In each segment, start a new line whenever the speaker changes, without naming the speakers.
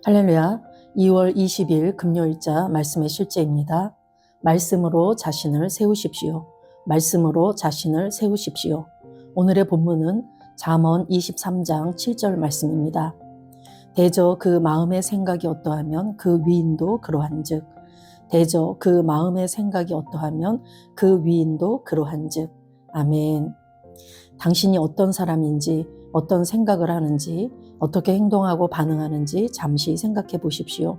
할렐루야. 2월 20일 금요일자 말씀의 실제입니다. 말씀으로 자신을 세우십시오. 말씀으로 자신을 세우십시오. 오늘의 본문은 잠언 23장 7절 말씀입니다. 대저 그 마음의 생각이 어떠하면 그 위인도 그러한즉, 대저 그 마음의 생각이 어떠하면 그 위인도 그러한즉. 아멘. 당신이 어떤 사람인지, 어떤 생각을 하는지, 어떻게 행동하고 반응하는지 잠시 생각해 보십시오.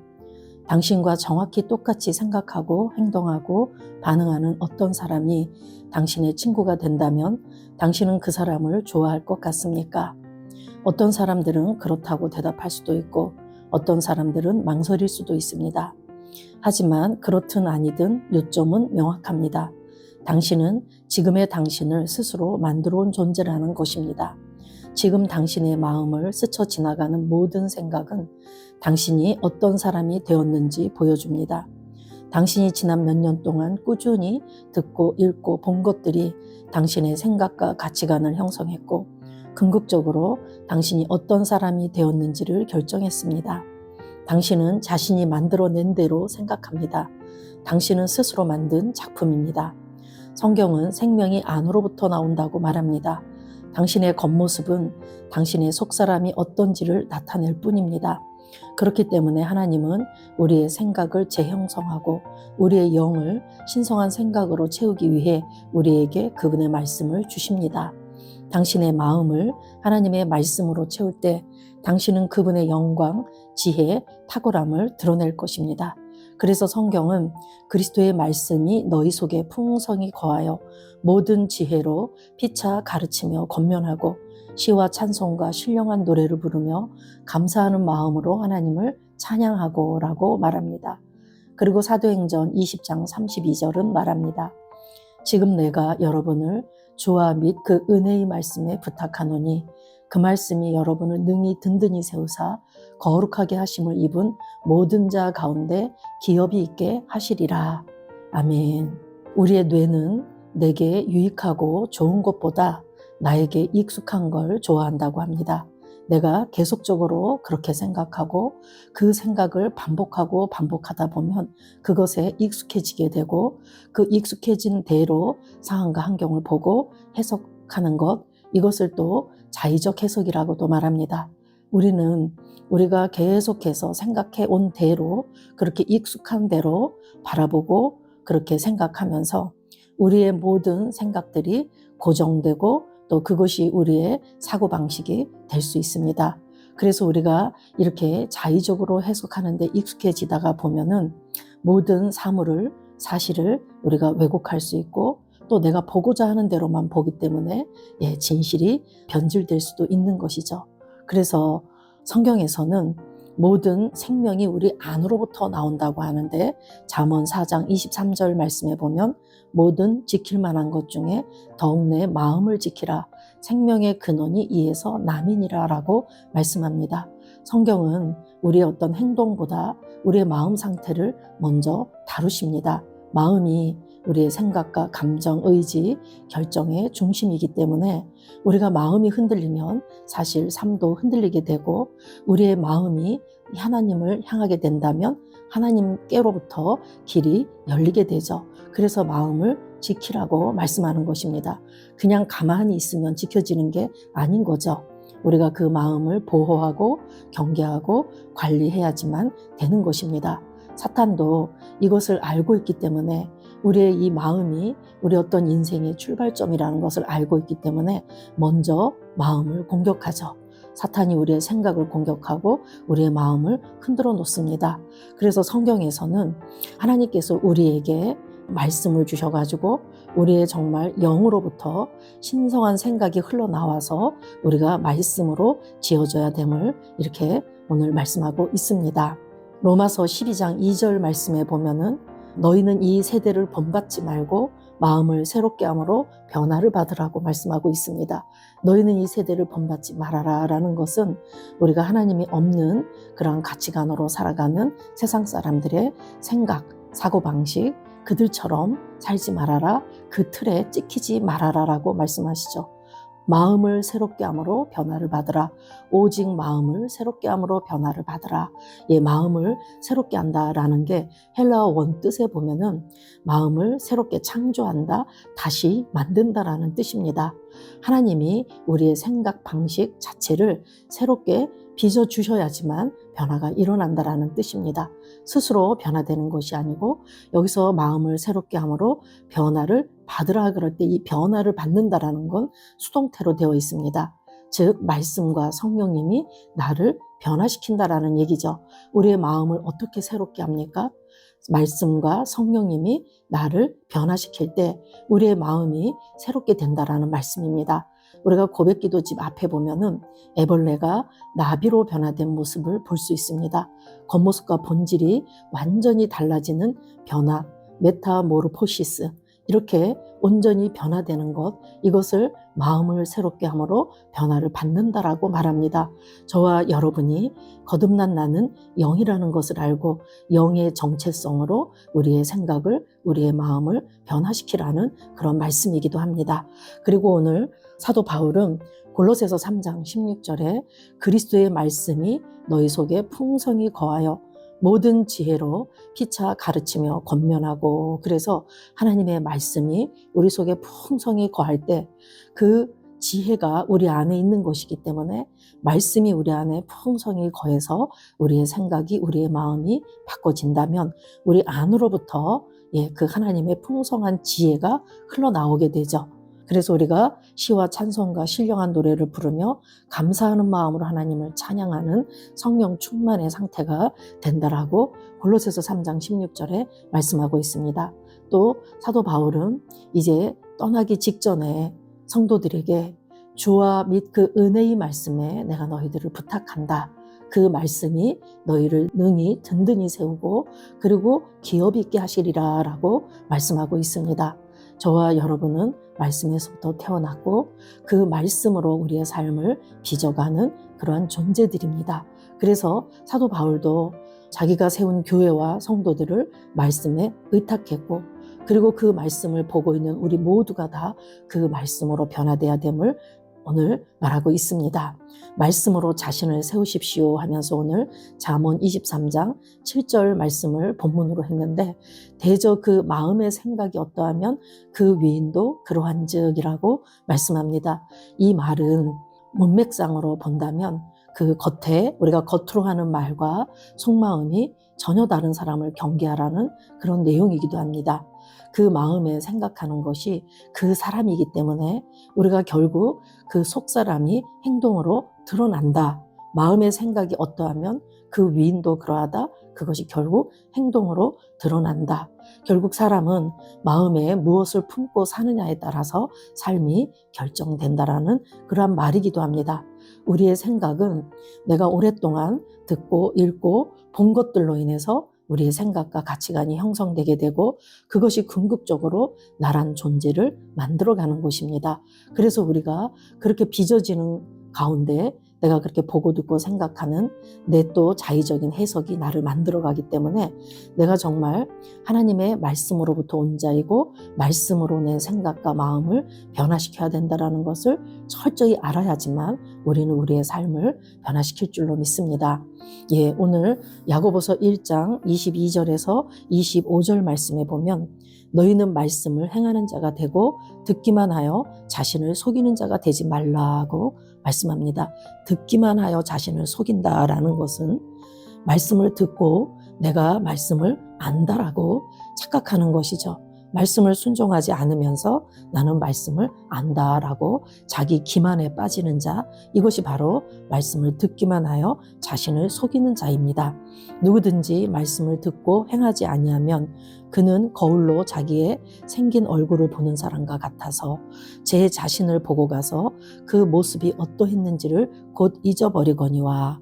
당신과 정확히 똑같이 생각하고 행동하고 반응하는 어떤 사람이 당신의 친구가 된다면 당신은 그 사람을 좋아할 것 같습니까? 어떤 사람들은 그렇다고 대답할 수도 있고 어떤 사람들은 망설일 수도 있습니다. 하지만 그렇든 아니든 요점은 명확합니다. 당신은 지금의 당신을 스스로 만들어 온 존재라는 것입니다. 지금 당신의 마음을 스쳐 지나가는 모든 생각은 당신이 어떤 사람이 되었는지 보여줍니다. 당신이 지난 몇 년 동안 꾸준히 듣고 읽고 본 것들이 당신의 생각과 가치관을 형성했고 궁극적으로 당신이 어떤 사람이 되었는지를 결정했습니다. 당신은 자신이 만들어낸 대로 생각합니다. 당신은 스스로 만든 작품입니다. 성경은 생명이 안으로부터 나온다고 말합니다. 당신의 겉모습은 당신의 속사람이 어떤지를 나타낼 뿐입니다. 그렇기 때문에 하나님은 우리의 생각을 재형성하고 우리의 영을 신성한 생각으로 채우기 위해 우리에게 그분의 말씀을 주십니다. 당신의 마음을 하나님의 말씀으로 채울 때 당신은 그분의 영광, 지혜, 탁월함을 드러낼 것입니다. 그래서 성경은 그리스도의 말씀이 너희 속에 풍성히 거하여 모든 지혜로 피차 가르치며 권면하고 시와 찬송과 신령한 노래를 부르며 감사하는 마음으로 하나님을 찬양하고 라고 말합니다. 그리고 사도행전 20장 32절은 말합니다. 지금 내가 여러분을 주와 및 그 은혜의 말씀에 부탁하노니 그 말씀이 여러분을 능히 든든히 세우사 거룩하게 하심을 입은 모든 자 가운데 기업이 있게 하시리라. 아멘. 우리의 뇌는 내게 유익하고 좋은 것보다 나에게 익숙한 걸 좋아한다고 합니다. 내가 계속적으로 그렇게 생각하고 그 생각을 반복하고 반복하다 보면 그것에 익숙해지게 되고 그 익숙해진 대로 상황과 환경을 보고 해석하는 것, 이것을 또 자의적 해석이라고도 말합니다. 우리가 계속해서 생각해 온 대로 그렇게 익숙한 대로 바라보고 그렇게 생각하면서 우리의 모든 생각들이 고정되고 또 그것이 우리의 사고방식이 될 수 있습니다. 그래서 우리가 이렇게 자의적으로 해석하는 데 익숙해지다가 보면은 모든 사실을 우리가 왜곡할 수 있고 또 내가 보고자 하는 대로만 보기 때문에 진실이 변질될 수도 있는 것이죠. 그래서 성경에서는 모든 생명이 우리 안으로부터 나온다고 하는데 잠언 4장 23절 말씀에 보면 모든 지킬 만한 것 중에 더욱 내 마음을 지키라. 생명의 근원이 이에서 남이니라 라고 말씀합니다. 성경은 우리의 어떤 행동보다 우리의 마음 상태를 먼저 다루십니다. 마음이 우리의 생각과 감정, 의지, 결정의 중심이기 때문에 우리가 마음이 흔들리면 사실 삶도 흔들리게 되고 우리의 마음이 하나님을 향하게 된다면 하나님께로부터 길이 열리게 되죠. 그래서 마음을 지키라고 말씀하는 것입니다. 그냥 가만히 있으면 지켜지는 게 아닌 거죠. 우리가 그 마음을 보호하고 경계하고 관리해야지만 되는 것입니다. 사탄도 이것을 알고 있기 때문에 우리의 이 마음이 우리 어떤 인생의 출발점이라는 것을 알고 있기 때문에 먼저 마음을 공격하죠. 사탄이 우리의 생각을 공격하고 우리의 마음을 흔들어 놓습니다. 그래서 성경에서는 하나님께서 우리에게 말씀을 주셔가지고 우리의 정말 영으로부터 신성한 생각이 흘러나와서 우리가 말씀으로 지어져야 됨을 이렇게 오늘 말씀하고 있습니다. 로마서 12장 2절 말씀에 보면은 너희는 이 세대를 본받지 말고 마음을 새롭게 함으로 변화를 받으라고 말씀하고 있습니다. 너희는 이 세대를 본받지 말아라 라는 것은 우리가 하나님이 없는 그런 가치관으로 살아가는 세상 사람들의 생각, 사고방식, 그들처럼 살지 말아라, 그 틀에 찍히지 말아라 라고 말씀하시죠. 마음을 새롭게 함으로 변화를 받으라. 오직 마음을 새롭게 함으로 변화를 받으라. 예, 마음을 새롭게 한다라는 게 헬라어 원뜻에 보면은 마음을 새롭게 창조한다, 다시 만든다라는 뜻입니다. 하나님이 우리의 생각 방식 자체를 새롭게 빚어주셔야지만 변화가 일어난다라는 뜻입니다. 스스로 변화되는 것이 아니고 여기서 마음을 새롭게 함으로 변화를 받으라 그럴 때 이 변화를 받는다라는 건 수동태로 되어 있습니다. 즉 말씀과 성령님이 나를 변화시킨다라는 얘기죠. 우리의 마음을 어떻게 새롭게 합니까? 말씀과 성령님이 나를 변화시킬 때 우리의 마음이 새롭게 된다라는 말씀입니다. 우리가 고백기도집 앞에 보면은 애벌레가 나비로 변화된 모습을 볼 수 있습니다. 겉모습과 본질이 완전히 달라지는 변화, 메타모르포시스, 이렇게 온전히 변화되는 것, 이것을 마음을 새롭게 함으로 변화를 받는다라고 말합니다. 저와 여러분이 거듭난 나는 영이라는 것을 알고 영의 정체성으로 우리의 생각을, 우리의 마음을 변화시키라는 그런 말씀이기도 합니다. 그리고 오늘 사도 바울은 골로새서 3장 16절에 그리스도의 말씀이 너희 속에 풍성히 거하여 모든 지혜로 피차 가르치며 권면하고, 그래서 하나님의 말씀이 우리 속에 풍성히 거할 때 그 지혜가 우리 안에 있는 것이기 때문에 말씀이 우리 안에 풍성히 거해서 우리의 생각이, 우리의 마음이 바꿔진다면 우리 안으로부터 그 하나님의 풍성한 지혜가 흘러나오게 되죠. 그래서 우리가 시와 찬송과 신령한 노래를 부르며 감사하는 마음으로 하나님을 찬양하는 성령 충만의 상태가 된다라고 골로새서 3장 16절에 말씀하고 있습니다. 또 사도 바울은 이제 떠나기 직전에 성도들에게 주와 및 그 은혜의 말씀에 내가 너희들을 부탁한다. 그 말씀이 너희를 능히 든든히 세우고 그리고 기업 있게 하시리라 라고 말씀하고 있습니다. 저와 여러분은 말씀에서부터 태어났고 그 말씀으로 우리의 삶을 빚어가는 그러한 존재들입니다. 그래서 사도 바울도 자기가 세운 교회와 성도들을 말씀에 의탁했고, 그리고 그 말씀을 보고 있는 우리 모두가 다 그 말씀으로 변화돼야 됨을 오늘 말하고 있습니다. 말씀으로 자신을 세우십시오 하면서 오늘 잠언 23장 7절 말씀을 본문으로 했는데, 대저 그 마음의 생각이 어떠하면 그 위인도 그러한즉이라고 말씀합니다. 이 말은 문맥상으로 본다면 그 겉에, 우리가 겉으로 하는 말과 속마음이 전혀 다른 사람을 경계하라는 그런 내용이기도 합니다. 그 마음에 생각하는 것이 그 사람이기 때문에 우리가 결국 그 속사람이 행동으로 드러난다. 마음의 생각이 어떠하면 그 위인도 그러하다. 그것이 결국 행동으로 드러난다. 결국 사람은 마음에 무엇을 품고 사느냐에 따라서 삶이 결정된다라는 그러한 말이기도 합니다. 우리의 생각은 내가 오랫동안 듣고 읽고 본 것들로 인해서 우리의 생각과 가치관이 형성되게 되고 그것이 궁극적으로 나란 존재를 만들어가는 것입니다. 그래서 우리가 그렇게 빚어지는 가운데 내가 그렇게 보고 듣고 생각하는 내 또 자의적인 해석이 나를 만들어가기 때문에 내가 정말 하나님의 말씀으로부터 온 자이고 말씀으로 내 생각과 마음을 변화시켜야 된다는 것을 철저히 알아야지만 우리는 우리의 삶을 변화시킬 줄로 믿습니다. 오늘 야고보서 1장 22절에서 25절 말씀에 보면 너희는 말씀을 행하는 자가 되고 듣기만 하여 자신을 속이는 자가 되지 말라고 말씀합니다. 듣기만 하여 자신을 속인다라는 것은 말씀을 듣고 내가 말씀을 안다라고 착각하는 것이죠. 말씀을 순종하지 않으면서 나는 말씀을 안다라고 자기 기만에 빠지는 자, 이것이 바로 말씀을 듣기만 하여 자신을 속이는 자입니다. 누구든지 말씀을 듣고 행하지 아니하면 그는 거울로 자기의 생긴 얼굴을 보는 사람과 같아서 제 자신을 보고 가서 그 모습이 어떠했는지를 곧 잊어버리거니와.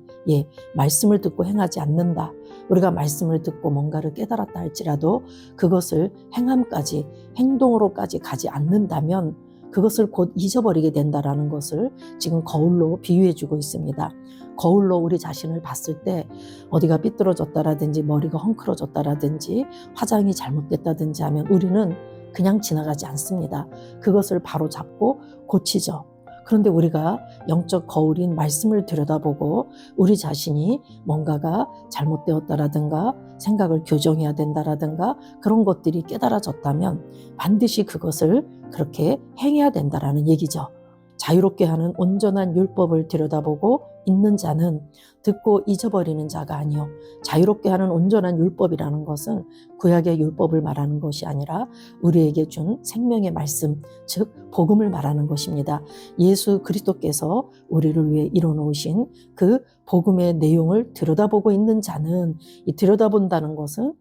말씀을 듣고 행하지 않는다. 우리가 말씀을 듣고 뭔가를 깨달았다 할지라도 그것을 행함까지, 행동으로까지 가지 않는다면 그것을 곧 잊어버리게 된다라는 것을 지금 거울로 비유해 주고 있습니다. 거울로 우리 자신을 봤을 때 어디가 삐뚤어졌다라든지 머리가 헝클어졌다라든지 화장이 잘못됐다든지 하면 우리는 그냥 지나가지 않습니다. 그것을 바로 잡고 고치죠. 그런데 우리가 영적 거울인 말씀을 들여다보고 우리 자신이 뭔가가 잘못되었다라든가 생각을 교정해야 된다라든가 그런 것들이 깨달아졌다면 반드시 그것을 그렇게 행해야 된다라는 얘기죠. 자유롭게 하는 온전한 율법을 들여다보고 있는 자는 듣고 잊어버리는 자가 아니요. 자유롭게 하는 온전한 율법이라는 것은 구약의 율법을 말하는 것이 아니라 우리에게 준 생명의 말씀, 즉 복음을 말하는 것입니다. 예수 그리스도께서 우리를 위해 이뤄놓으신 그 복음의 내용을 들여다보고 있는 자는, 이 들여다본다는 것은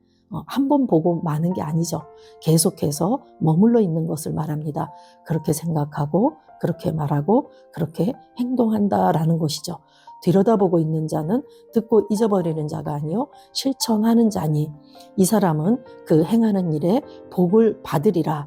한 번 보고 마는 게 아니죠. 계속해서 머물러 있는 것을 말합니다. 그렇게 생각하고 그렇게 말하고 그렇게 행동한다라는 것이죠. 들여다보고 있는 자는 듣고 잊어버리는 자가 아니요 실천하는 자니 이 사람은 그 행하는 일에 복을 받으리라.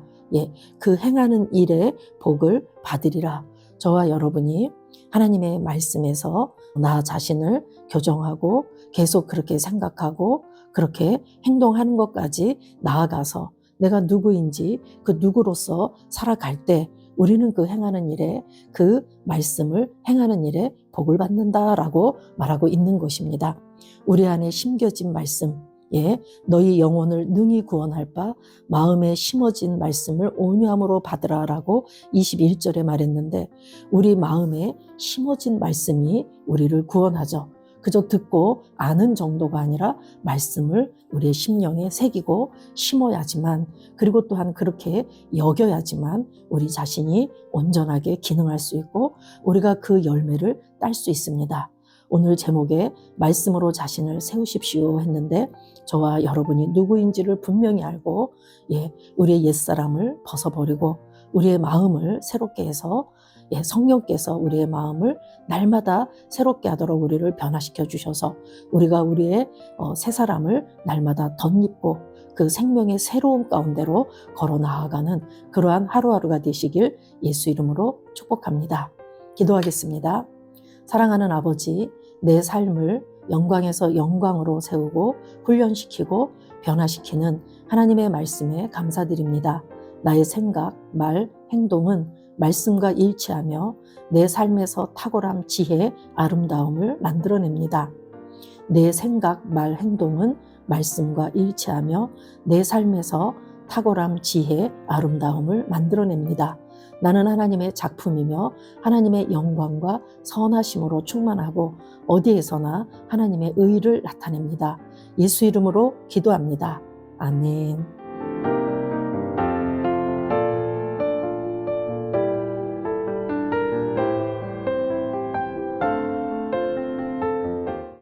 그 행하는 일에 복을 받으리라. 저와 여러분이 하나님의 말씀에서 나 자신을 교정하고 계속 그렇게 생각하고 그렇게 행동하는 것까지 나아가서 내가 누구인지 그 누구로서 살아갈 때 우리는 그 행하는 일에, 그 말씀을 행하는 일에 복을 받는다라고 말하고 있는 것입니다. 우리 안에 심겨진 말씀, 너희 영혼을 능히 구원할 바 마음에 심어진 말씀을 온유함으로 받으라라고 21절에 말했는데 우리 마음에 심어진 말씀이 우리를 구원하죠. 그저 듣고 아는 정도가 아니라 말씀을 우리의 심령에 새기고 심어야지만, 그리고 또한 그렇게 여겨야지만 우리 자신이 온전하게 기능할 수 있고 우리가 그 열매를 딸 수 있습니다. 오늘 제목에 말씀으로 자신을 세우십시오 했는데 저와 여러분이 누구인지를 분명히 알고 우리의 옛사람을 벗어버리고 우리의 마음을 새롭게 해서 성령께서 우리의 마음을 날마다 새롭게 하도록 우리를 변화시켜 주셔서 우리가 우리의 새 사람을 날마다 덧입고 그 생명의 새로운 가운데로 걸어 나아가는 그러한 하루하루가 되시길 예수 이름으로 축복합니다. 기도하겠습니다. 사랑하는 아버지, 내 삶을 영광에서 영광으로 세우고 훈련시키고 변화시키는 하나님의 말씀에 감사드립니다. 나의 생각, 말, 행동은 말씀과 일치하며 내 삶에서 탁월함, 지혜, 아름다움을 만들어냅니다. 내 생각, 말, 행동은 말씀과 일치하며 내 삶에서 탁월함, 지혜, 아름다움을 만들어냅니다. 나는 하나님의 작품이며 하나님의 영광과 선하심으로 충만하고 어디에서나 하나님의 의를 나타냅니다. 예수 이름으로 기도합니다. 아멘.